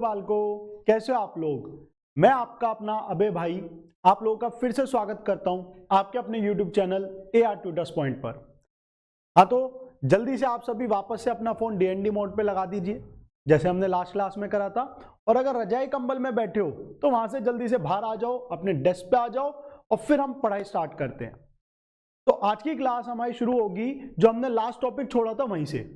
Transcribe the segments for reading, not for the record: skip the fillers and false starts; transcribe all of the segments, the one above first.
बालकों, कैसे हो आप लोग। मैं आपका अपना अबे भाई आप लोगों का फिर से स्वागत करता हूं आपके अपने YouTube channel AR tutors point पर। हाँ, तो जल्दी से आप सभी वापस से अपना फोन DND मोड पे लगा दीजिए जैसे हमने लास्ट क्लास में करा था। और अगर रजाई कंबल में बैठे हो तो वहां से जल्दी से बाहर आ जाओ, अपने डेस्क पे आ जाओ और फिर हम पढ़ाई स्टार्ट करते हैं। तो आज की क्लास हमारी शुरू होगी जो हमने लास्ट टॉपिक छोड़ा था वहीं से।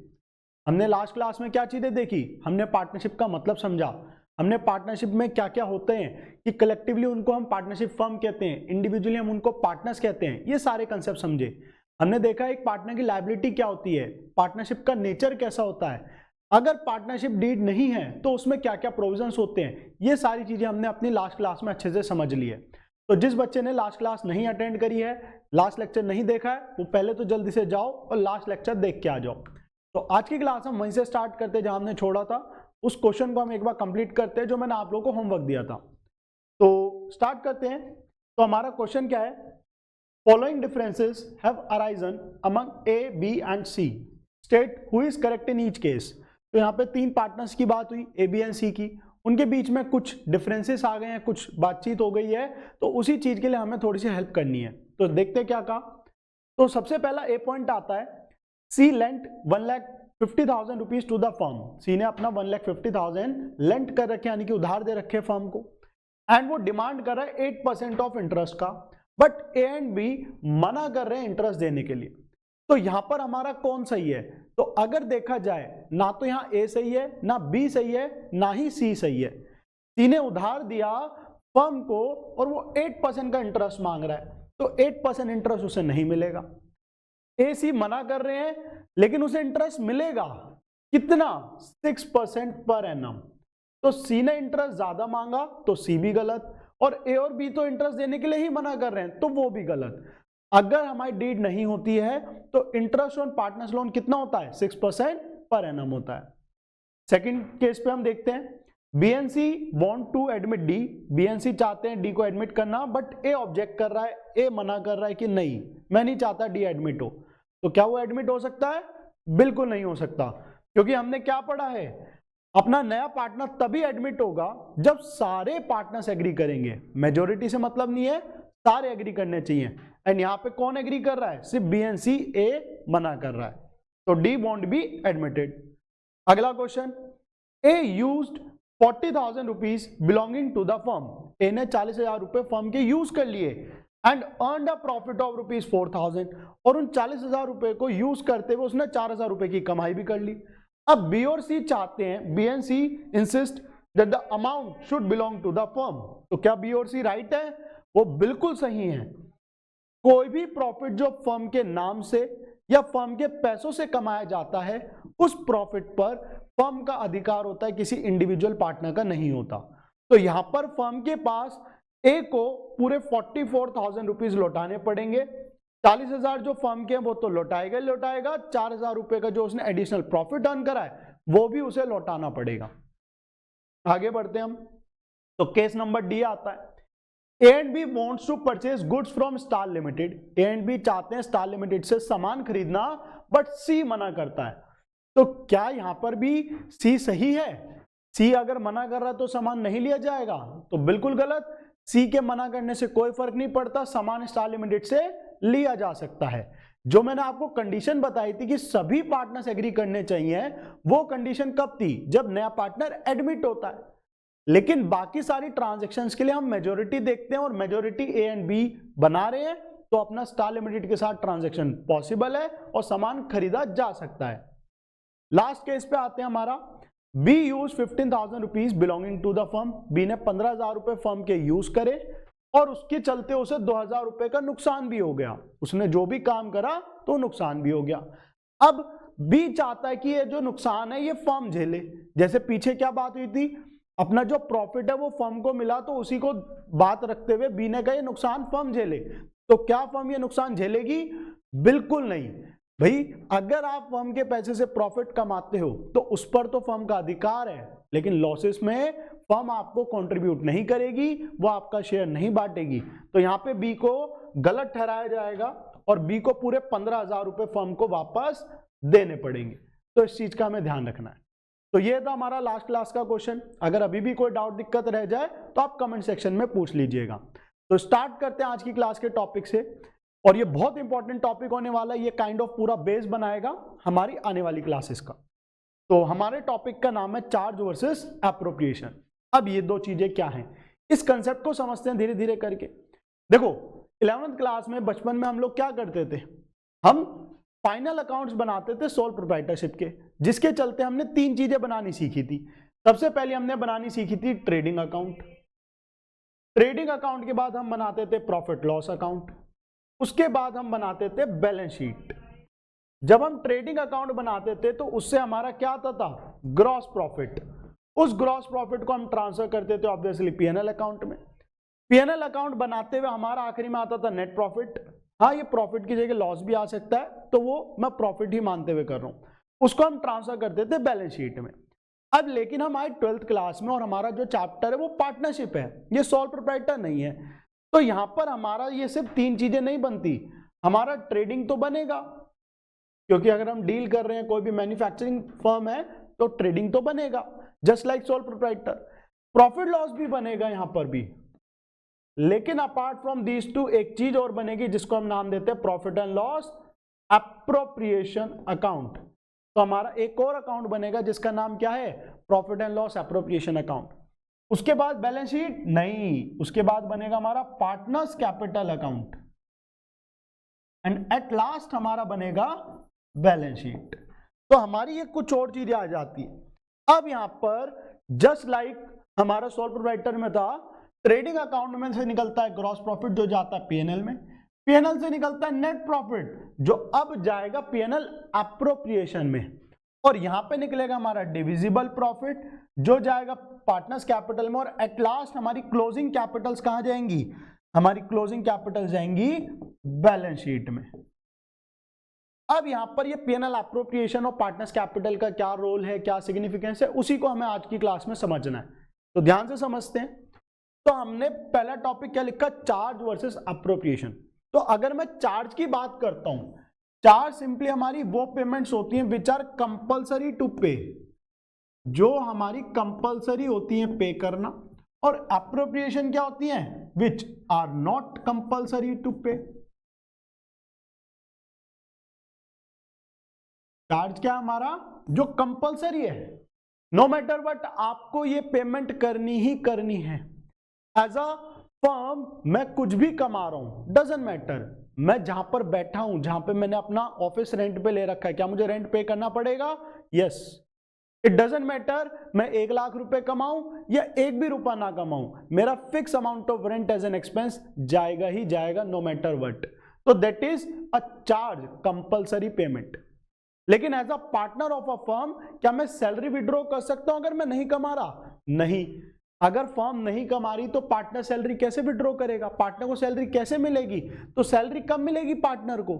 हमने लास्ट क्लास में क्या चीजें देखी, हमने पार्टनरशिप का मतलब समझा, हमने पार्टनरशिप में क्या क्या होते हैं कि कलेक्टिवली उनको हम पार्टनरशिप फर्म कहते हैं, इंडिविजुअली हम उनको पार्टनर्स कहते हैं, ये सारे कंसेप्ट समझे। हमने देखा एक पार्टनर की लायबिलिटी क्या होती है, पार्टनरशिप का नेचर कैसा होता है, अगर पार्टनरशिप डीड नहीं है तो उसमें क्या क्या प्रोविजंस होते हैं, ये सारी चीजें हमने अपनी लास्ट क्लास में अच्छे से समझ ली है। तो जिस बच्चे ने लास्ट क्लास नहीं अटेंड करी है, लास्ट लेक्चर नहीं देखा है, वो पहले तो जल्दी से जाओ और लास्ट लेक्चर देख के आ जाओ। तो आज की क्लास हम वहीं से स्टार्ट करते हैं जहां हमने छोड़ा था। उस क्वेश्चन को हम एक बार कंप्लीट करते हैं जो मैंने आप लोगों को होमवर्क दिया था। तो स्टार्ट करते हैं। तो हमारा क्वेश्चन क्या है, following differences have arisen among A, B and C, state who is correct in each case. तो यहाँ पे तीन पार्टनर्स की बात हुई, ए, बी एंड सी की, उनके बीच में कुछ डिफरेंसेस आ गए हैं, कुछ बातचीत हो गई है, तो उसी चीज के लिए हमें थोड़ी सी हेल्प करनी है। तो देखते हैं क्या कहा। तो सबसे पहला ए पॉइंट आता है, C lent 1,50,000 rupees to the firm. C ने अपना 1,50,000 लेंट कर रखे यानी कि उधार दे रखे फर्म को, एंड वो डिमांड कर रहा है 8% ऑफ इंटरेस्ट का, बट ए एंड बी मना कर रहे हैं इंटरेस्ट देने के लिए। तो यहां पर हमारा कौन सही है, तो अगर देखा जाए ना तो यहां ए सही है, ना बी सही है, ना ही सी सही है। सी ने उधार दिया फर्म को और वो 8% का इंटरेस्ट मांग रहा है, तो 8% इंटरेस्ट उसे नहीं मिलेगा। ए, सी मना कर रहे हैं लेकिन उसे इंटरेस्ट मिलेगा कितना, 6% पर एनम। तो सी ने इंटरेस्ट ज्यादा मांगा तो सी भी गलत, और ए और बी तो इंटरेस्ट देने के लिए ही मना कर रहे हैं तो वो भी गलत। अगर हमारी डीड नहीं होती है तो इंटरेस्ट ऑन पार्टनर्स लोन कितना होता है, 6% पर एनम होता है। सेकंड केस पे हम देखते हैं, B and C want to admit D, B and C चाहते हैं डी को एडमिट करना, बट ए ऑब्जेक्ट कर रहा है, ए मना कर रहा है कि नहीं मैं नहीं चाहता डी एडमिट हो। तो क्या वो एडमिट हो सकता है, बिल्कुल नहीं हो सकता, क्योंकि हमने क्या पढ़ा है, अपना नया पार्टनर तभी एडमिट होगा जब सारे पार्टनर्स एग्री करेंगे। मेजोरिटी से मतलब नहीं है, सारे एग्री करने चाहिए, एंड यहां पे कौन एग्री कर रहा है, सिर्फ बीएनसी, ए मना कर रहा है, तो डी वॉन्ट बी एडमिटेड। अगला question, A used 40,000 rupees belonging to the firm. A ने 40,000 रुपए फर्म के यूज कर लिए and earned a profit of rupees 4,000, और उन 40,000 रुपए को यूज करते हुए उसने 4,000 रुपए की कमाई भी कर ली। अब बी और सी चाहते हैं, B and C insist that the amount should belong to the firm. तो क्या बी और सी राइट है, वो बिल्कुल सही है। कोई भी प्रॉफिट जो फर्म के नाम से या फर्म के पैसों से कमाया जाता है, उस प्रॉफिट पर फर्म का अधिकार होता है, किसी इंडिविजुअल पार्टनर का नहीं होता। तो यहां पर फर्म के पास ए को पूरे 44,000 रुपीज लौटाने पड़ेंगे। 40,000 जो फर्म के हैं वो तो लौटाएगा ही लौटाएगा, 4,000 रुपए का जो उसने एडिशनल प्रॉफिट अर्न करा है वो भी उसे लौटाना पड़ेगा। आगे बढ़ते हैं हम। तो केस नंबर डी आता है, A and B wants to purchase goods from Star Limited. A and B चाहते हैं स्टार लिमिटेड से सामान खरीदना, बट सी मना करता है। तो क्या यहां पर भी सी सही है, सी अगर मना कर रहा है तो सामान नहीं लिया जाएगा, तो बिल्कुल गलत। सी के मना करने से कोई फर्क नहीं पड़ता, सामान स्टार लिमिटेड से लिया जा सकता है। जो मैंने आपको कंडीशन बताई थी कि सभी पार्टनर्स एग्री करने चाहिए, वो कंडीशन कब थी, जब नया पार्टनर एडमिट होता है। लेकिन बाकी सारी ट्रांजैक्शंस के लिए हम मेजोरिटी देखते हैं, और मेजोरिटी ए एंड बी बना रहे हैं, तो अपना स्टार लिमिटेड के साथ ट्रांजैक्शन पॉसिबल है और सामान खरीदा जा सकता है। लास्ट केस पे आते हैं हमारा, B use 15,000 rupees belonging to the firm. B ने 15,000 रुपए फर्म के यूज करे और उसके चलते उसे 2,000 रुपए का नुकसान भी हो गया। उसने जो भी काम करा तो नुकसान भी हो गया। अब बी चाहता है कि ये जो नुकसान है ये फर्म झेले। जैसे पीछे क्या बात हुई थी, अपना जो प्रॉफिट है वो फर्म को मिला, तो उसी को बात रखते हुए बी ने कहा ये नुकसान फर्म झेले। तो क्या फर्म ये नुकसान झेलेगी, बिल्कुल नहीं। भाई अगर आप फर्म के पैसे से प्रॉफिट कमाते हो तो उस पर तो फर्म का अधिकार है, लेकिन लॉसेस में फर्म आपको कंट्रीब्यूट नहीं करेगी, वो आपका शेयर नहीं बांटेगी। तो यहां पे बी को गलत ठहराया जाएगा और बी को पूरे 15,000 रुपए फर्म को वापस देने पड़ेंगे। तो इस चीज का हमें ध्यान रखना है। तो ये था हमारा लास्ट क्लास का क्वेश्चन। अगर अभी भी कोई डाउट दिक्कत रह जाए तो आप कमेंट सेक्शन में पूछ लीजिएगा। तो स्टार्ट करते हैं आज की क्लास के टॉपिक से, और ये बहुत इंपॉर्टेंट टॉपिक होने वाला है। ये काइंड ऑफ पूरा बेस बनाएगा हमारी आने वाली क्लासेस का। तो हमारे टॉपिक का नाम है चार्ज वर्सेस एप्रोप्रिएशन। अब ये दो चीजें क्या हैं, इस कंसेप्ट को समझते हैं धीरे धीरे करके। देखो 11th क्लास में बचपन में हम लोग क्या करते थे, हम फाइनल अकाउंट्स बनाते थे सोल प्रोप्राइटरशिप के, जिसके चलते हमने 3 चीजें बनानी सीखी थी। सबसे पहले हमने बनानी सीखी थी ट्रेडिंग अकाउंट। ट्रेडिंग अकाउंट के बाद हम बनाते थे प्रॉफिट लॉस अकाउंट। उसके बाद हम बनाते थे बैलेंस शीट। जब हम ट्रेडिंग अकाउंट बनाते थे तो उससे हमारा क्या आता था, ग्रॉस प्रॉफिट। उस ग्रॉस प्रॉफिट को हम ट्रांसफर करते थे ऑब्वियसली पीएनएल अकाउंट में। पीएनएल अकाउंट बनाते हुए हमारा आखिरी में आता था नेट प्रॉफिट। हाँ, ये प्रॉफिट की जगह लॉस भी आ सकता है, तो वो मैं प्रॉफिट ही मानते हुए कर रहा हूं। उसको हम ट्रांसफर करते थे बैलेंस शीट में। अब लेकिन हम आए 12th क्लास में और हमारा जो चैप्टर है वो पार्टनरशिप है, ये सोल प्रोप्राइटर नहीं है। तो यहां पर हमारा ये सिर्फ 3 चीजें नहीं बनती, हमारा ट्रेडिंग तो बनेगा, क्योंकि अगर हम डील कर रहे हैं कोई भी मैन्युफैक्चरिंग फर्म है तो ट्रेडिंग तो बनेगा, just like sole proprietor. Profit loss भी बनेगा यहां पर भी, लेकिन अपार्ट फ्रॉम दीज टू एक चीज और बनेगी जिसको हम नाम देते हैं profit and loss appropriation account. तो हमारा एक और अकाउंट बनेगा जिसका नाम क्या है, profit and loss appropriation account. उसके बाद बैलेंस शीट नहीं, उसके बाद बनेगा हमारा partners capital account, and at last हमारा बनेगा बैलेंस शीट। तो हमारी ये कुछ और चीजें आ जाती है। अब यहां पर जस्ट लाइक हमारा सोल प्रोप्राइटर में था, ट्रेडिंग अकाउंट में से निकलता है ग्रॉस प्रॉफिट जो जाता है पीएनएल में, पीएनएल से निकलता है नेट प्रॉफिट जो अब जाएगा पीएनएल एप्रोप्रिएशन में, और यहां पे निकलेगा हमारा डिविजिबल प्रॉफिट जो जाएगा पार्टनर्स कैपिटल में, और एट लास्ट हमारी क्लोजिंग कैपिटल्स कहां जाएंगी, हमारी क्लोजिंग कैपिटल जाएंगी बैलेंस शीट में। अब यहां पर ये पीएनएल एप्रोप्रिएशन और पार्टनर्स कैपिटल का क्या रोल है, क्या सिग्निफिकेंस है, उसी को हमें आज की क्लास में समझना है। तो ध्यान से समझते हैं। तो हमने पहला टॉपिक क्या लिखा, चार्ज वर्सेस एप्रोप्रिएशन। तो अगर मैं चार्ज की बात करता हूं, चार्ज सिंपली हमारी वो पेमेंट्स होती हैं विच आर कंपल्सरी टू पे, जो हमारी कंपल्सरी होती हैं पे करना, और एप्रोप्रिएशन क्या होती हैं, which are not compulsory to pay. Charge क्या हमारा, जो कंपल्सरी है, नो मैटर व्हाट आपको ये पेमेंट करनी ही करनी है। एज अ फर्म मैं कुछ भी कमा रहा हूं, डजंट मैटर, मैं जहां पर बैठा हूं, जहां पे मैंने अपना ऑफिस रेंट पे ले रखा है, क्या मुझे रेंट पे करना पड़ेगा, यस। इट डजंट मैटर मैं 1 लाख रुपए कमाऊं या 1 भी रुपया ना कमाऊं, मेरा fix amount of rent as an expense जाएगा ही जाएगा, नो मैटर व्हाट। तो that is a charge, compulsory payment. लेकिन as a partner of a firm क्या मैं सैलरी विड्रॉ कर सकता हूं अगर मैं नहीं कमा रहा, नहीं। अगर फर्म नहीं कमा रही तो पार्टनर सैलरी कैसे विड्रॉ करेगा, पार्टनर को सैलरी कैसे मिलेगी, तो सैलरी कब मिलेगी पार्टनर को,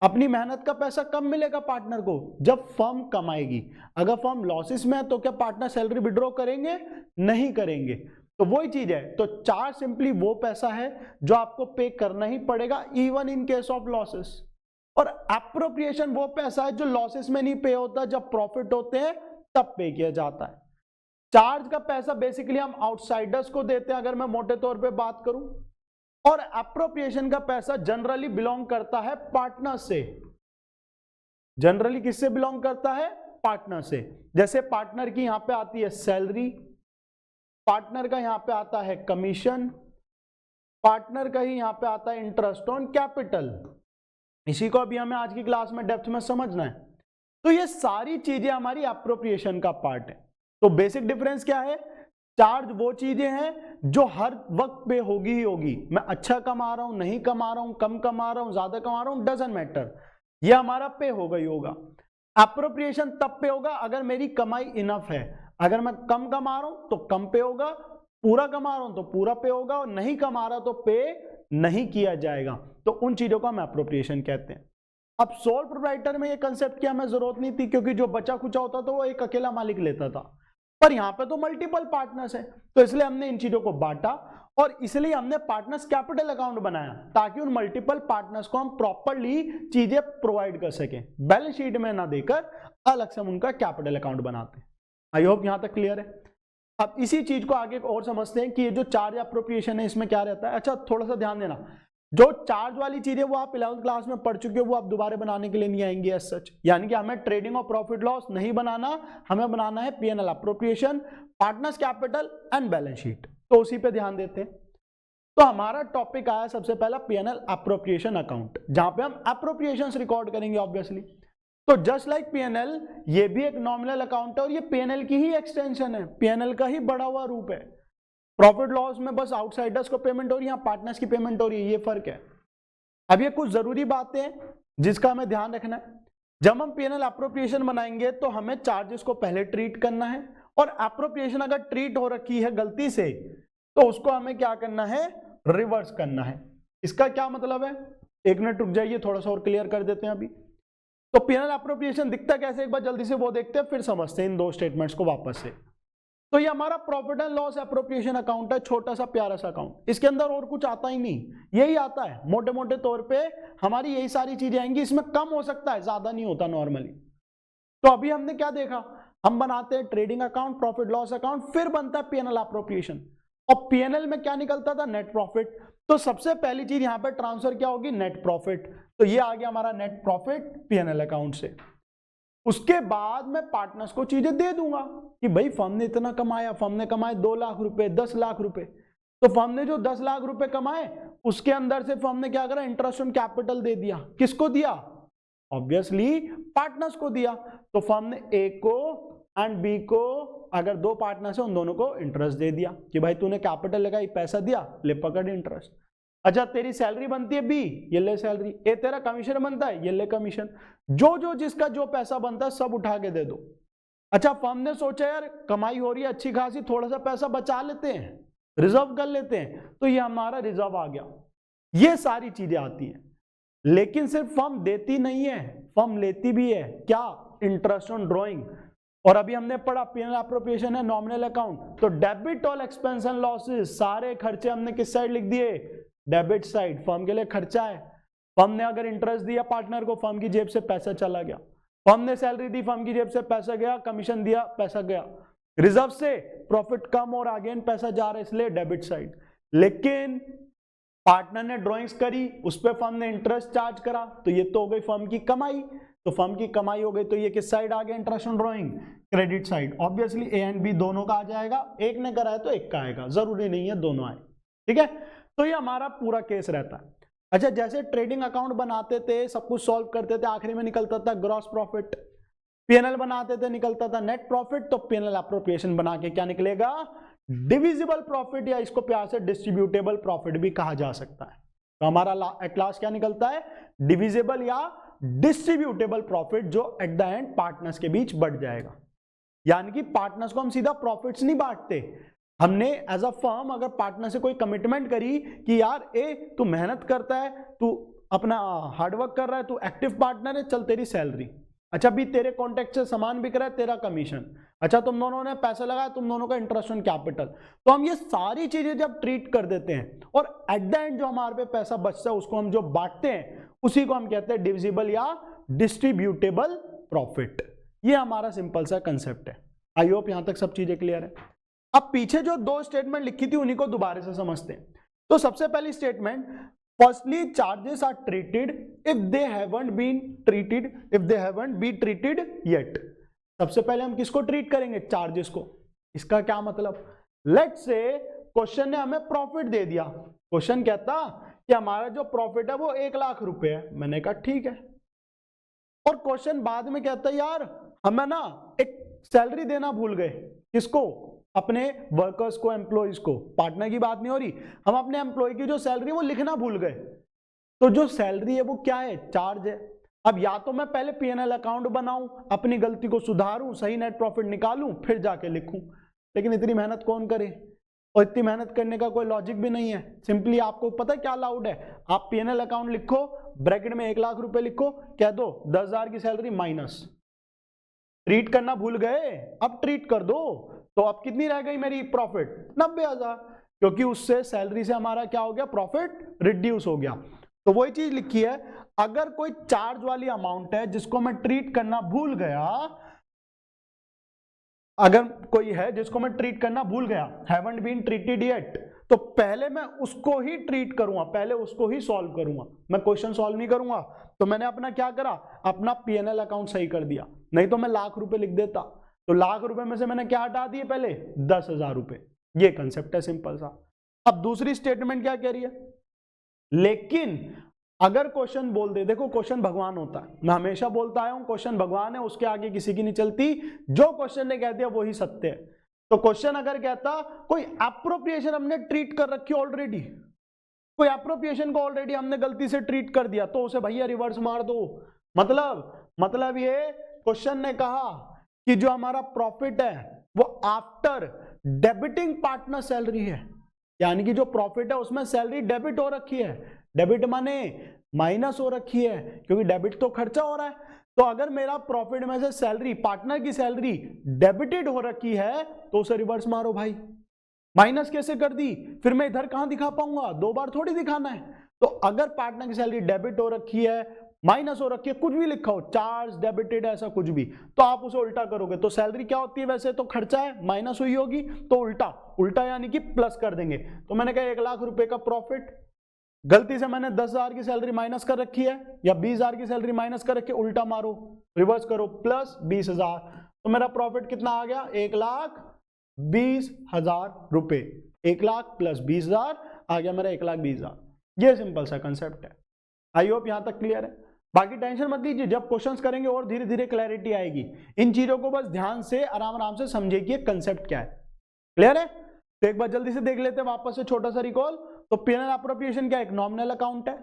अपनी मेहनत का पैसा कब मिलेगा पार्टनर को, जब फर्म कमाएगी। अगर फर्म लॉसेस में है तो क्या पार्टनर सैलरी विड्रॉ करेंगे, नहीं करेंगे। तो वही चीज है। तो चार्ज सिंपली वो पैसा है जो आपको पे करना ही पड़ेगा even in case of losses, और एप्रोप्रिएशन वो पैसा है जो लॉसेस में नहीं पे होता, जब प्रॉफिट होते हैं तब पे किया जाता है। चार्ज का पैसा बेसिकली हम आउटसाइडर्स को देते हैं अगर मैं मोटे तौर पे बात करूं, और एप्रोप्रिएशन का पैसा जनरली बिलोंग करता है पार्टनर से। जनरली किससे बिलोंग करता है, पार्टनर से। जैसे पार्टनर की यहां पे आती है सैलरी, पार्टनर का यहां पे आता है कमीशन, पार्टनर का ही यहां पे आता है इंटरेस्ट ऑन कैपिटल। इसी को अभी हमें आज की क्लास में डेप्थ में समझना है। तो ये सारी चीजें हमारी एप्रोप्रिएशन का पार्ट है। तो बेसिक डिफरेंस क्या है, चार्ज वो चीजें हैं जो हर वक्त पे होगी ही होगी, मैं अच्छा कमा रहा हूं, नहीं कमा रहा हूं, कम कमा रहा हूं, ज्यादा कमा रहा हूं, डजंट मैटर, ये हमारा पे होगा ही होगा। एप्रोप्रिएशन तब पे होगा अगर मेरी कमाई इनफ है, अगर मैं कम कमा रहा हूं तो कम पे होगा, पूरा कमा रहा हूं तो पूरा पे होगा, और नहीं कमा रहा तो पे नहीं किया जाएगा। तो उन चीजों को हम एप्रोप्रिएशन कहते हैं। अब सोल प्रोप्राइटर में ये कंसेप्ट की हमें जरूरत नहीं थी, क्योंकि जो बचा खुचा होता था वो एक अकेला मालिक लेता था, पर यहां पे तो मल्टीपल पार्टनर्स है, तो इसलिए हमने इन चीजों को बांटा, और इसलिए हमने पार्टनर्स कैपिटल अकाउंट बनाया ताकि उन मल्टीपल पार्टनर्स को हम प्रॉपर्ली चीजें प्रोवाइड कर सकें, बैलेंस शीट में ना देकर अलग से हम उनका कैपिटल अकाउंट बनाते हैं। आई होप यहां तक क्लियर है। अब इसी चीज को आगे और समझते हैं कि ये जो चार्ज अप्रोप्रिएशन है इसमें क्या रहता है। अच्छा थोड़ा सा ध्यान देना, जो चार्ज वाली चीज है वो आप 11th क्लास में पढ़ चुके हो, वो आप दोबारा बनाने के लिए नहीं आएंगे एज सच। यानी कि हमें ट्रेडिंग और प्रॉफिट लॉस नहीं बनाना, हमें बनाना है PNL appropriation, partners capital and balance sheet. तो उसी पे ध्यान देते हैं। तो हमारा टॉपिक आया सबसे पहला पीएनएल अप्रोप्रिएशन अकाउंट, जहां पे हम अप्रोप्रिएशंस रिकॉर्ड करेंगे ऑब्वियसली। तो जस्ट लाइक पीएनएल, ये भी एक नॉमिनल अकाउंट है और ये पीएनएल की ही एक्सटेंशन है, पीएनएल का ही बढ़ा हुआ रूप है। प्रॉफिट लॉस में बस आउटसाइडर्स को पेमेंट हो रही है, यहाँ पार्टनर्स की पेमेंट हो रही है, ये फर्क है। अब ये कुछ जरूरी बातें हैं जिसका हमें ध्यान रखना है। जब हम पीएनएल अप्रोप्रिएशन बनाएंगे तो हमें चार्जेस को पहले ट्रीट करना है, और अप्रोप्रिएशन अगर ट्रीट हो रखी है गलती से तो उसको हमें क्या करना है, रिवर्स करना है। इसका क्या मतलब है, एक मिनट रुक जाइए, थोड़ा सा और क्लियर कर देते हैं अभी। तो पीएनएल अप्रोप्रिएशन दिखता कैसे, एक बार जल्दी से वो देखते हैं, फिर समझते हैं इन दो स्टेटमेंट्स को वापस से। तो ये हमारा profit and loss appropriation account है, छोटा सा प्यारा सा अकाउंट, इसके अंदर और कुछ आता ही नहीं, यही आता है। मोटे मोटे तौर पे हमारी यही सारी चीजें आएंगी, इसमें कम हो सकता है, ज्यादा नहीं होता नॉर्मली। तो अभी हमने क्या देखा, हम बनाते हैं trading account, profit loss account, फिर बनता है पीएनएल अप्रोप्रिएशन। और पीएनएल में क्या निकलता था, नेट प्रॉफिट। तो सबसे पहली चीज यहां पर ट्रांसफर क्या होगी, नेट प्रॉफिट। तो ये आ गया हमारा नेट प्रॉफिट पीएनएल अकाउंट से। उसके बाद मैं पार्टनर्स को चीजें दे दूंगा कि भाई फर्म ने इतना कमाया, फर्म ने कमाए 2 लाख रुपए, 10 लाख रुपए। तो फर्म ने जो 10 लाख रुपए कमाए उसके अंदर से फर्म ने क्या करा, इंटरेस्ट ऑन कैपिटल दे दिया। किसको दिया, ऑब्वियसली पार्टनर्स को दिया। तो फर्म ने ए को एंड बी को, अगर 2 पार्टनर्स है उन दोनों को इंटरेस्ट दे दिया कि भाई तूने कैपिटल लगाई, पैसा दिया, ले पकड़ इंटरेस्ट। अच्छा तेरी सैलरी बनती है बी, ये ले सैलरी। ए तेरा कमीशन बनता है, ये ले कमीशन। जो जो जिसका जो पैसा बनता है सब उठा के दे दो। अच्छा फर्म ने सोचा यार कमाई हो रही है अच्छी खासी, थोड़ा सा पैसा बचा लेते हैं, रिजर्व कर लेते हैं, तो ये हमारा रिजर्व आ गया। ये सारी चीजें आती हैं। लेकिन सिर्फ फर्म देती नहीं है, फर्म लेती भी है। क्या, इंटरेस्ट ऑन ड्रॉइंग। और अभी हमने पढ़ा पीएनएल अप्रोप्रिएशन है नॉमिनल अकाउंट, तो debit all expense and losses, सारे खर्चे हमने किस साइड लिख दिए, डेबिट साइड। फर्म के लिए खर्चा है, फर्म ने अगर इंटरेस्ट दिया पार्टनर को, फर्म की जेब से पैसा चला गया। फर्म ने सैलरी दी, फर्म की जेब से पैसा गया। कमीशन दिया, पैसा गया। रिजर्व से प्रॉफिट कम और अगेन पैसा जा रहा है, इसलिए डेबिट साइड। लेकिन पार्टनर ने ड्रॉइंग्स करी, उस पर फर्म ने इंटरेस्ट चार्ज करा, तो ये तो हो गई फर्म की कमाई। तो फर्म की कमाई हो गई, तो ये किस साइड आ गया, interest on drawing, credit side. Obviously A and B दोनों का आ जाएगा, एक ने करा है तो एक का आएगा, जरूरी नहीं है दोनों आए। ठीक है, तो ये हमारा पूरा केस रहता है। अच्छा जैसे ट्रेडिंग अकाउंट बनाते थे, सब कुछ सॉल्व करते थे, आखिरी में निकलता था ग्रॉस प्रॉफिट। पीएनएल बनाते थे, निकलता था नेट प्रॉफिट। तो पीएनएल अप्रोप्रिएशन बना के क्या निकलेगा, डिविजिबल प्रॉफिट, या इसको प्यार से डिस्ट्रीब्यूटेबल प्रॉफिट भी कहा जा सकता है। तो हमारा एट लास्ट क्या निकलता है, डिविजिबल या डिस्ट्रीब्यूटेबल प्रॉफिट, जो एट द एंड पार्टनर्स के बीच बढ़ जाएगा। यानी कि पार्टनर्स को हम सीधा प्रॉफिट्स नहीं बांटते, हमने एज अ फर्म अगर पार्टनर से कोई कमिटमेंट करी कि यार ए तू मेहनत करता है, तू अपना हार्डवर्क कर रहा है, तू एक्टिव पार्टनर है, चल तेरी सैलरी। अच्छा भी तेरे कॉन्टेक्ट से सामान बिक रहा है, तेरा कमीशन। अच्छा तुम दोनों ने पैसा लगाया, तुम दोनों का इंटरेस्ट ऑन कैपिटल। तो हम ये सारी चीजें जब ट्रीट कर देते हैं और एट द एंड जो हमारे पे पैसा बचता है उसको हम जो बांटते हैं, उसी को हम कहते हैं डिविजिबल या डिस्ट्रीब्यूटेबल प्रॉफिट। ये हमारा सिंपल सा कंसेप्ट है। आई होप यहां तक सब चीजें क्लियर है। अब पीछे जो 2 स्टेटमेंट लिखी थी उन्हीं को दोबारा से समझते हैं। तो सबसे पहली statement, firstly charges are treated if they haven't been treated, if they haven't be treated yet. सबसे पहले हम किसको ट्रीट करेंगे, चार्जेस को। इसका क्या मतलब, लेट्स से क्वेश्चन ने हमें प्रॉफिट दे दिया। क्वेश्चन कहता कि हमारा जो प्रॉफिट है वो 1 लाख रुपए है। मैंने कहा ठीक है। और क्वेश्चन बाद में कहता है यार हमें ना एक सैलरी देना भूल गए। किसको, अपने वर्कर्स को, एम्प्लॉइज को। पार्टनर की बात नहीं हो रही, हम अपने एम्प्लॉय की जो सैलरी वो लिखना भूल गए। तो जो सैलरी है वो क्या है, चार्ज है। अब या तो मैं पहले पीएनएल अकाउंट बनाऊं, अपनी गलती को सुधारूं, सही नेट प्रॉफिट निकालूं, फिर जाके लिखूं। लेकिन इतनी मेहनत कौन करे, और इतनी मेहनत करने का कोई लॉजिक भी नहीं है। सिंपली आपको पता है क्या अलाउड है, आप पीएनएल अकाउंट लिखो, ब्रैकेट में 1 लाख रुपए लिखो, कह दो 10,000 की सैलरी माइनस। ट्रीट करना भूल गए, अब ट्रीट कर दो। तो अब कितनी रह गई मेरी प्रॉफिट, 90,000, क्योंकि उससे सैलरी से हमारा क्या हो गया, प्रॉफिट रिड्यूस हो गया। तो वही चीज लिखी है, अगर कोई चार्ज वाली अमाउंट है जिसको मैं ट्रीट करना भूल गया, अगर कोई है जिसको मैं ट्रीट करना भूल गया, हैवंट बीन ट्रीटेड येट, तो पहले मैं उसको ही ट्रीट करूंगा, पहले उसको ही सॉल्व करूंगा, मैं क्वेश्चन सॉल्व नहीं करूंगा। तो मैंने अपना क्या करा, अपना पीएनएल अकाउंट सही कर दिया, नहीं तो मैं लाख रुपए लिख देता। तो लाख रुपए में से मैंने क्या हटा दिए, पहले 10,000 रुपए। ये कंसेप्ट है सिंपल सा। अब दूसरी स्टेटमेंट क्या कह रही है, लेकिन अगर क्वेश्चन बोल दे, देखो क्वेश्चन भगवान होता है, मैं हमेशा बोलता आया हूं क्वेश्चन भगवान है, उसके आगे किसी की नहीं चलती, जो क्वेश्चन ने कह दिया वही सत्य है। तो क्वेश्चन अगर कहता कोई एप्रोप्रिएशन हमने ट्रीट कर रखी ऑलरेडी, कोई एप्रोप्रिएशन को ऑलरेडी हमने गलती से ट्रीट कर दिया, तो उसे भैया रिवर्स मार दो। मतलब ये क्वेश्चन ने कहा कि जो हमारा प्रॉफिट है वो आफ्टर डेबिटिंग पार्टनर सैलरी है, यानी कि जो प्रॉफिट है उसमें सैलरी डेबिट हो रखी है। डेबिट माने माइनस हो रखी है, क्योंकि डेबिट तो खर्चा हो रहा है। तो अगर मेरा प्रॉफिट में से सैलरी, पार्टनर की सैलरी डेबिटेड हो रखी है, तो उसे रिवर्स मारो भाई। माइनस कैसे कर दी, फिर मैं इधर कहां दिखा पाऊंगा, 2 बार थोड़ी दिखाना है। तो अगर पार्टनर की सैलरी डेबिट हो रखी है, माइनस हो रखी है, कुछ भी लिखा हो, चार्ज डेबिटेड ऐसा कुछ भी, तो आप उसे उल्टा करोगे। तो सैलरी क्या होती है, वैसे तो खर्चा है, माइनस हुई होगी, तो उल्टा यानी कि प्लस कर देंगे। तो मैंने कहा 1 लाख रुपए का प्रॉफिट, गलती से मैंने 10,000 की सैलरी माइनस कर रखी है या 20,000 की सैलरी माइनस कर रखी है, उल्टा मारो, रिवर्स करो, प्लस 20,000, तो मेरा प्रॉफिट कितना आ गया, 1,20,000 रुपए। 1 लाख प्लस 20,000 आ गया मेरा 1,20,000। ये सिंपल सा कंसेप्ट है। आई होप यहां तक क्लियर है। बाकी टेंशन मत लीजिए, जब क्वेश्चंस करेंगे और धीरे धीरे क्लैरिटी आएगी। इन चीजों को बस ध्यान से आराम से समझिए कि कंसेप्ट क्या है। क्लियर है? तो एक बार जल्दी से देख लेते हैं वापस से, छोटा सा रिकॉल। तो पीएनएल अप्रोप्रिएशन क्या, एक नॉमिनल अकाउंट है।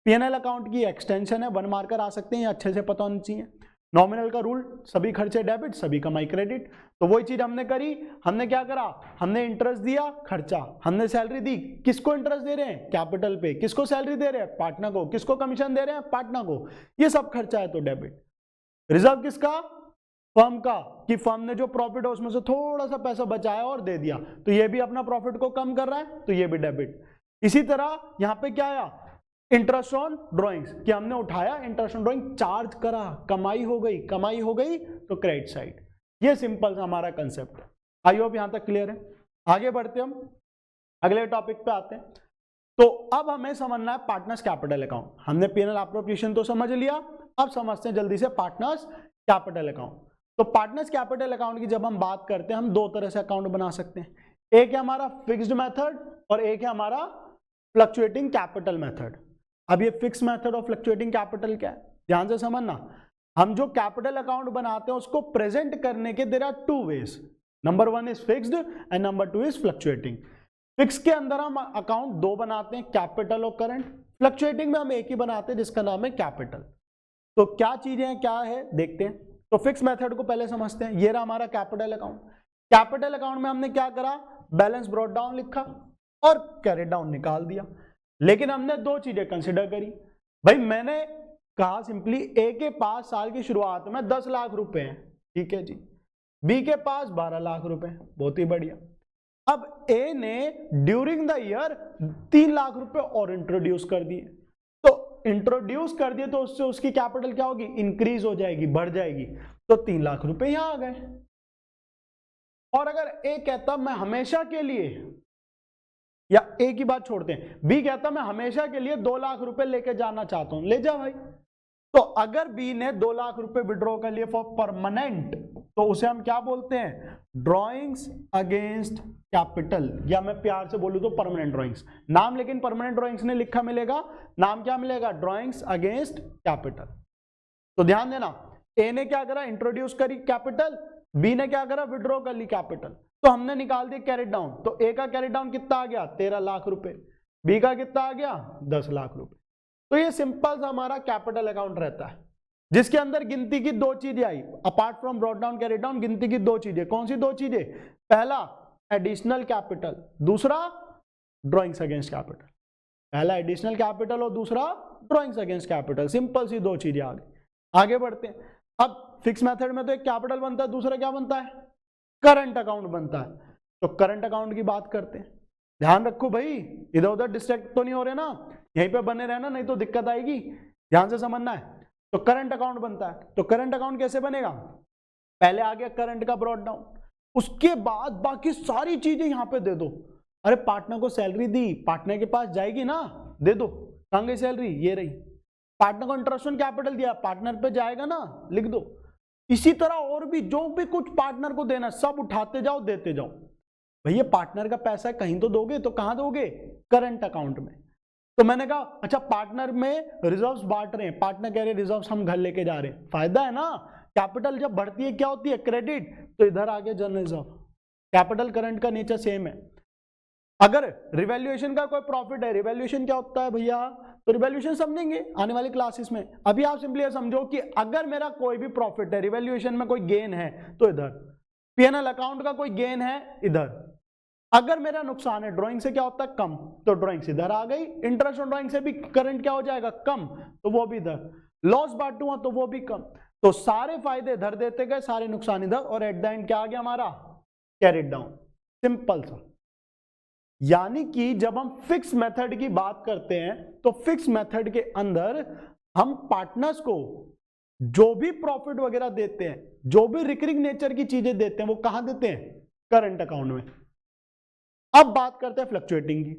पीएनएल अकाउंट की एक्सटेंशन है, 1 मार्कर आ सकते हैं, अच्छे से पता होना चाहिए। नॉमिनल का रूल, सभी खर्चे डेबिट, सभी कमाई क्रेडिट। तो वही चीज हमने करी, हमने क्या करा, हमने इंटरेस्ट दिया, खर्चा, हमने सैलरी दी। किसको इंटरेस्ट दे रहे हैं, कैपिटल पे। किसको सैलरी दे रहे हैं, पार्टनर को। किसको कमीशन दे रहे हैं, पार्टनर को। ये सब खर्चा है, तो डेबिट। रिजर्व किसका, फर्म का, कि फर्म ने जो प्रॉफिट है उसमें से थोड़ा सा पैसा बचाया और दे दिया, तो ये भी अपना प्रॉफिट को कम कर रहा है, तो ये भी डेबिट। इसी तरह यहां पे क्या आया, इंटरेस्ट ऑन ड्रॉइंग्स, कि हमने उठाया इंटरेस्ट ऑन ड्रॉइंग, चार्ज करा, कमाई हो गई तो क्रेडिट साइड। ये सिंपल सा हमारा कंसेप्ट है। आई होप यहां तक क्लियर है। आगे बढ़ते हम अगले टॉपिक पे आते हैं। तो अब हमें समझना है पार्टनर्स कैपिटल अकाउंट। हमने पीएनएल अप्रोप्रिएशन तो समझ लिया, अब समझते हैं जल्दी से पार्टनर्स कैपिटल अकाउंट। तो पार्टनर्स कैपिटल अकाउंट की जब हम बात करते हैं, हम 2 तरह से अकाउंट बना सकते हैं। एक है हमारा फिक्स्ड मेथड और एक है हमारा फ्लक्चुएटिंग कैपिटल मेथड। अब ये फिक्स मेथड और फ्लक्चुएटिंग कैपिटल क्या है, ध्यान से समझना। हम जो कैपिटल अकाउंट बनाते हैं उसको प्रेजेंट करने के there are 2 ways. Number 1 is fixed and number 2 is fluctuating. Fix के अंदर हम अकाउंट 2 बनाते हैं, कैपिटल और करंट। फ्लक्चुएटिंग में हम एक ही बनाते हैं जिसका नाम है कैपिटल। तो क्या चीजें क्या है देखते हैं। तो फिक्स मेथड को पहले समझते हैं। ये रहा हमारा कैपिटल अकाउंट। कैपिटल अकाउंट में हमने क्या करा, बैलेंस ब्रॉट डाउन लिखा और कैरिड डाउन निकाल दिया। लेकिन हमने 2 चीजें कंसिडर करी। भाई मैंने कहा सिंपली, ए के पास साल की शुरुआत में 10 लाख रुपए हैं, ठीक है जी। बी के पास 12 लाख रुपए, बहुत ही बढ़िया। अब ए ने ड्यूरिंग द ईयर 3 लाख रुपए और इंट्रोड्यूस कर दिए। तो इंट्रोड्यूस कर दिए तो उससे उसकी कैपिटल क्या होगी, इंक्रीज हो जाएगी, बढ़ जाएगी। तो 3 लाख रुपए यहां आ गए। और अगर ए कहता मैं हमेशा के लिए, या ए की बात छोड़ते हैं, बी कहता मैं हमेशा के लिए 2 लाख रुपए लेके जाना चाहता हूं, ले जा भाई। तो अगर बी ने 2 लाख रुपए विड्रॉ कर लिए फॉर परमानेंट, तो उसे हम क्या बोलते हैं, ड्रॉइंग्स अगेंस्ट कैपिटल, या मैं प्यार से बोलूं तो परमानेंट ड्रॉइंग्स। नाम लेकिन परमानेंट ड्रॉइंग्स ने लिखा मिलेगा, नाम क्या मिलेगा, ड्रॉइंग्स अगेंस्ट कैपिटल। तो ध्यान देना, ए ने क्या करा, इंट्रोड्यूस करी कैपिटल, बी ने क्या करा, विड्रॉ कर ली कैपिटल। तो हमने निकाल दिया कैरिड डाउन। तो ए का कैरिड डाउन कितना आ गया, 13 लाख रुपए। बी का कितना आ गया, 10 लाख रुपए। तो ये सिंपल सा हमारा कैपिटल अकाउंट रहता है, जिसके अंदर गिनती की 2 चीजें आई, apart from brought down carried down, गिनती की 2 चीजें। कौन सी 2 चीजें, पहला एडिशनल कैपिटल, दूसरा ड्रॉइंग्स अगेंस्ट कैपिटल। पहला एडिशनल कैपिटल और दूसरा ड्रॉइंग्स अगेंस्ट कैपिटल, सिंपल सी 2 चीजें आ गई। आगे बढ़ते हैं। अब फिक्स मेथड में तो एक कैपिटल बनता है, दूसरा क्या बनता है, करंट अकाउंट बनता है। तो करंट अकाउंट की बात करते हैं। ध्यान रखो भाई, इधर उधर डिस्ट्रैक्ट तो नहीं हो रहे ना, यहीं पे बने रहना, नहीं तो दिक्कत आएगी। ध्यान से समझना है। तो करंट अकाउंट बनता है। तो करंट अकाउंट कैसे बनेगा, पहले आ गया करंट का ब्रॉट डाउन, उसके बाद बाकी सारी चीजें यहां पे दे दो। अरे पार्टनर को सैलरी दी, पार्टनर के पास जाएगी ना, दे दो, कहां गई सैलरी, ये रही। पार्टनर को इंटरेस्ट ऑन कैपिटल दिया, पार्टनर पे जाएगा ना, लिख दो। इसी तरह और भी जो भी कुछ पार्टनर को देना सब उठाते जाओ, देते जाओ। भैया पार्टनर का पैसा कहीं तो दोगे, तो कहां दोगे, करंट अकाउंट में। तो मैंने कहा अच्छा पार्टनर में रिजर्व्स बांट रहे हैं, पार्टनर कह रहे रिजर्व्स हम घर लेके जा रहे हैं, फायदा है ना। कैपिटल जब बढ़ती है क्या होती है, क्रेडिट, तो इधर आगे जनरल रिजर्व। कैपिटल करंट का नेचर सेम है। अगर रिवैल्यूएशन का कोई प्रॉफिट है, रिवैल्यूएशन क्या होता है भैया, तो रिवैल्यूएशन समझेंगे आने वाली क्लासेस में। अभी आप सिंपली ये समझो कि अगर मेरा कोई भी प्रॉफिट है, रिवैल्यूएशन में कोई गेन है तो इधर, पीएनएल अकाउंट का कोई गेन है इधर। अगर मेरा नुकसान है, ड्राइंग से क्या होता है कम, तो ड्राइंग से इधर आ गई। इंटरेस्ट ऑन ड्राइंग से भी करंट क्या हो जाएगा, कम, तो वो भी इधर। लॉस बांटूंगा तो वो भी कम। तो सारे फायदे इधर देते गए, सारे नुकसान इधर, और एट द एंड क्या आ गया हमारा, कैरिड डाउन। सिंपल सा। यानी कि जब हम फिक्स मेथड की बात करते हैं तो फिक्स मेथड के अंदर हम पार्टनर्स को जो भी प्रॉफिट वगैरह देते हैं, जो भी रिकरिंग नेचर की चीजें देते हैं, वो कहां देते हैं, करंट अकाउंट में। अब बात करते हैं फ्लक्चुएटिंग की।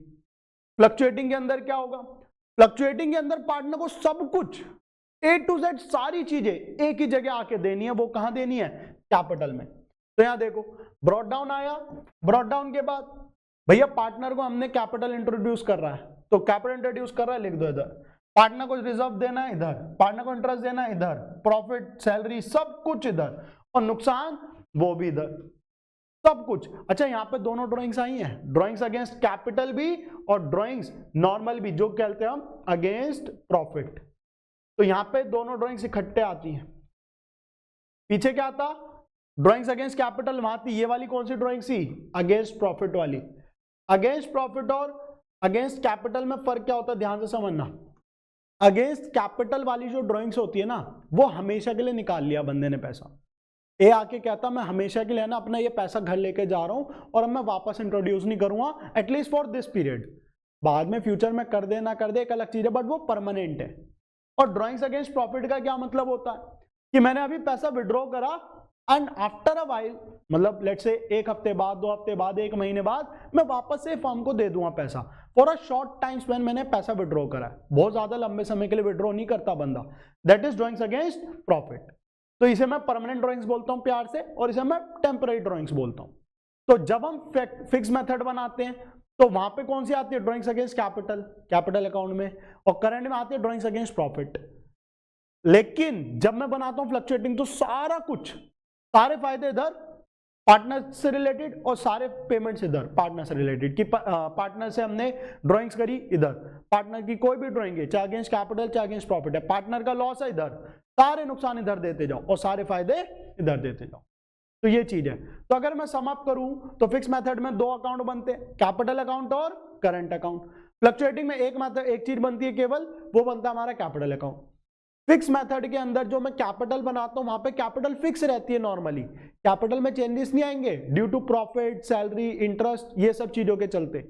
फ्लक्चुएटिंग के अंदर क्या होगा, फ्लक्चुएटिंग के अंदर पार्टनर को सब कुछ ए टू जेड सारी चीजें एक ही जगह आके देनी है। वो कहां देनी है, कैपिटल में। तो यहां देखो ब्रॉट डाउन आया, ब्रॉट डाउन के बाद भैया पार्टनर को हमने कैपिटल इंट्रोड्यूस कर रहा है, तो कैपिटल इंट्रोड्यूस कर रहा है, लिख दो इधर। पार्टनर को रिजर्व देना है इधर, पार्टनर को इंटरेस्ट देना है इधर, प्रॉफिट सैलरी सब कुछ इधर, और नुकसान वो भी इधर, सब कुछ। अच्छा यहां पे दोनों ड्राइंग्स आई हैं, ड्राइंग्स अगेंस्ट कैपिटल भी और ड्राइंग्स नॉर्मल भी, जो कहते हैं हम अगेंस्ट प्रॉफिट। तो यहां पे दोनों ड्राइंग्स इकट्ठे आती हैं। पीछे क्या था, ड्राइंग्स अगेंस्ट कैपिटल वहां थी, ये वाली कौन सी ड्राइंग थी, अगेंस्ट प्रॉफिट वाली। अगेंस्ट प्रॉफिट और अगेंस्ट कैपिटल में फर्क क्या होता है, ध्यान से समझना। अगेंस्ट कैपिटल वाली जो ड्राइंग्स होती है ना, वो हमेशा के लिए निकाल लिया बंदे ने पैसा। ए आके कहता मैं हमेशा के लिए ना अपना ये पैसा घर लेके जा रहा हूं और अब मैं वापस इंट्रोड्यूस नहीं करूंगा, एटलीस्ट फॉर दिस पीरियड। बाद में फ्यूचर में कर दे ना कर दे एक अलग चीज है, बट वो परमानेंट है। और ड्राइंग्स अगेंस्ट प्रॉफिट का क्या मतलब होता है कि मैंने अभी पैसा विड्रॉ करा एंड आफ्टर अ वाइल, मतलब लेट्स से एक हफ्ते बाद, 2 हफ्ते बाद, 1 महीने बाद मैं वापस से फर्म को दे दूंगा पैसा for a short time Spain. मैंने पैसा विड्रॉ करा है, बहुत ज्यादा लंबे समय के लिए विड्रॉ नहीं करता बंदा, that is drawings against profit. तो इसे मैं परमानेंट ड्राइंग्स बोलता हूं प्यार से, और इसे मैं टेम्पररी ड्राइंग्स बोलता हूं। तो जब हम फिक्स मेथड बनाते हैं तो वहां पे कौन सी आती है, drawings against capital, capital account में, और करंट में आती है ड्राइंग्स अगेंस्ट प्रॉफिट। लेकिन जब मैं बनाता हूं फ्लक्चुएटिंग तो सारा कुछ, सारे फायदे इधर पार्टनर से रिलेटेड और सारे पेमेंट्स इधर पार्टनर से रिलेटेड। कि पार्टनर से हमने ड्राइंग्स करी इधर, पार्टनर की कोई भी ड्राइंग है चाहे अगेंस्ट कैपिटल चाहे अगेंस्ट प्रॉफिट है, पार्टनर का लॉस है इधर, सारे नुकसान इधर देते जाओ और सारे फायदे इधर देते जाओ। तो ये चीज है। तो अगर मैं सम अप करूं तो फिक्स मेथड में 2 अकाउंट बनते हैं, कैपिटल अकाउंट और करंट अकाउंट। फ्लक्चुएटिंग में एक चीज बनती है केवल, वो बनता है हमारा कैपिटल अकाउंट। फिक्स मेथड के अंदर जो मैं कैपिटल बनाता हूं वहां पे कैपिटल फिक्स रहती है नॉर्मली, कैपिटल में चेंजेस नहीं आएंगे due to profit, salary, interest, ये सब चीजों के चलते।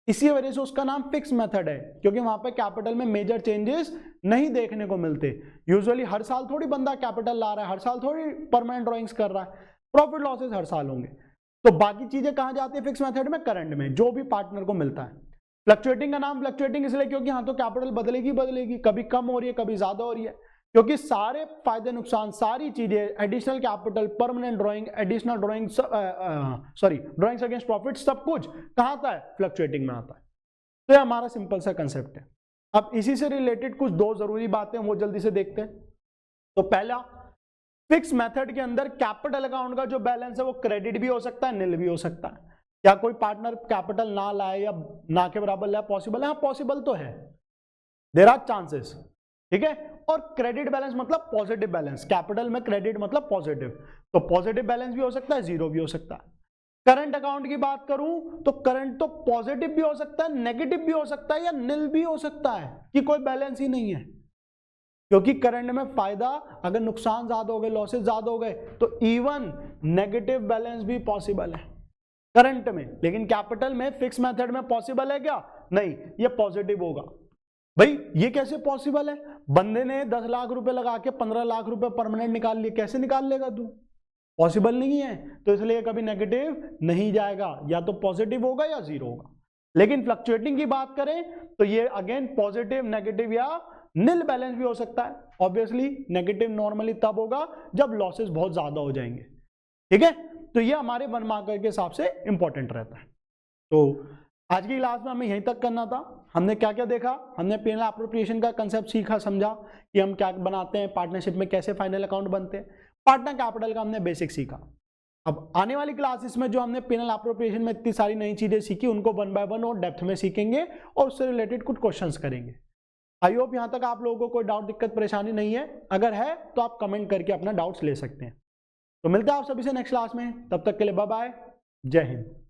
इसी वजह से उसका नाम फिक्स मेथड है, क्योंकि वहां पे कैपिटल में मेजर चेंजेस नहीं देखने को मिलते। यूजुअली हर साल थोड़ी बंदा कैपिटल ला रहा है, हर साल थोड़ी परमानेंट ड्राइंग्स कर रहा है, प्रॉफिट लॉसेस हर साल होंगे। तो बाकी चीजें कहां जाती है फिक्स मेथड में, करंट में, जो भी पार्टनर को मिलता है। फ्लक्चुएटिंग का नाम फ्लक्चुएटिंग इसलिए क्योंकि हाँ तो कैपिटल बदलेगी, कभी कम हो रही है कभी ज्यादा हो रही है, क्योंकि सारे फायदे नुकसान, सारी चीजें, additional capital, permanent drawing, additional drawing, drawings against profit, सब कुछ कहां आता है, फ्लक्चुएटिंग में आता है। तो ये हमारा सिंपल सा कंसेप्ट है। अब इसी से रिलेटेड कुछ 2 जरूरी बातें वो जल्दी से देखते हैं। तो पहला, फिक्स मेथड के अंदर कैपिटल अकाउंट का जो बैलेंस है वो क्रेडिट भी हो सकता है, नील भी हो सकता है। क्या कोई पार्टनर कैपिटल ना लाए या ना के बराबर लाए, पॉसिबल है? हाँ पॉसिबल तो है, देयर आर चांसेस, ठीक है। और क्रेडिट बैलेंस मतलब पॉजिटिव बैलेंस, कैपिटल में क्रेडिट मतलब पॉजिटिव, तो पॉजिटिव बैलेंस भी हो सकता है, जीरो भी हो सकता है। करंट अकाउंट की बात करूं तो करंट तो पॉजिटिव भी हो सकता है, नेगेटिव भी हो सकता है, या नील भी हो सकता है कि कोई बैलेंस ही नहीं है। क्योंकि करंट में फायदा, अगर नुकसान ज्यादा हो गए, लॉसेस ज्यादा हो गए, तो इवन नेगेटिव बैलेंस भी पॉसिबल है करंट में। लेकिन कैपिटल में फिक्स मेथड में पॉसिबल है क्या? नहीं, ये पॉजिटिव होगा। भाई ये कैसे पॉसिबल है? बंदे ने 10 लाख रुपए लगा के 15 लाख रुपए परमानेंट निकाल लिए, कैसे निकाल लेगा तू? पॉसिबल नहीं है, तो इसलिए कभी नेगेटिव नहीं जाएगा, या तो पॉजिटिव होगा या जीरो होगा। लेकिन फ्लक्चुएटिंग की बात करें तो ये अगेन पॉजिटिव, नेगेटिव या नील बैलेंस भी हो सकता है। ऑब्वियसली नेगेटिव नॉर्मली तब होगा जब लॉसेस बहुत ज्यादा हो जाएंगे, ठीक है। तो ये हमारे वन मार्कर के हिसाब से इंपॉर्टेंट रहता है। तो आज की क्लास में हमें यहीं तक करना था। हमने क्या क्या देखा, हमने P&L एप्रोप्रिएशन का कंसेप्ट सीखा, समझा कि हम क्या बनाते हैं, पार्टनरशिप में कैसे फाइनल अकाउंट बनते हैं, पार्टनर कैपिटल का हमने बेसिक सीखा। अब आने वाली क्लासेस में जो हमने P&L एप्रोप्रिएशन में इतनी सारी नई चीजें सीखी उनको वन बाय वन और डेप्थ में सीखेंगे और उससे रिलेटेड कुछ क्वेश्चंस करेंगे। आई होप यहाँ तक आप लोगों को कोई डाउट, दिक्कत, परेशानी नहीं है। अगर है तो आप कमेंट करके अपना डाउट्स ले सकते हैं। तो मिलते हैं आप सभी से नेक्स्ट क्लास में, तब तक के लिए बाय बाय, जय हिंद।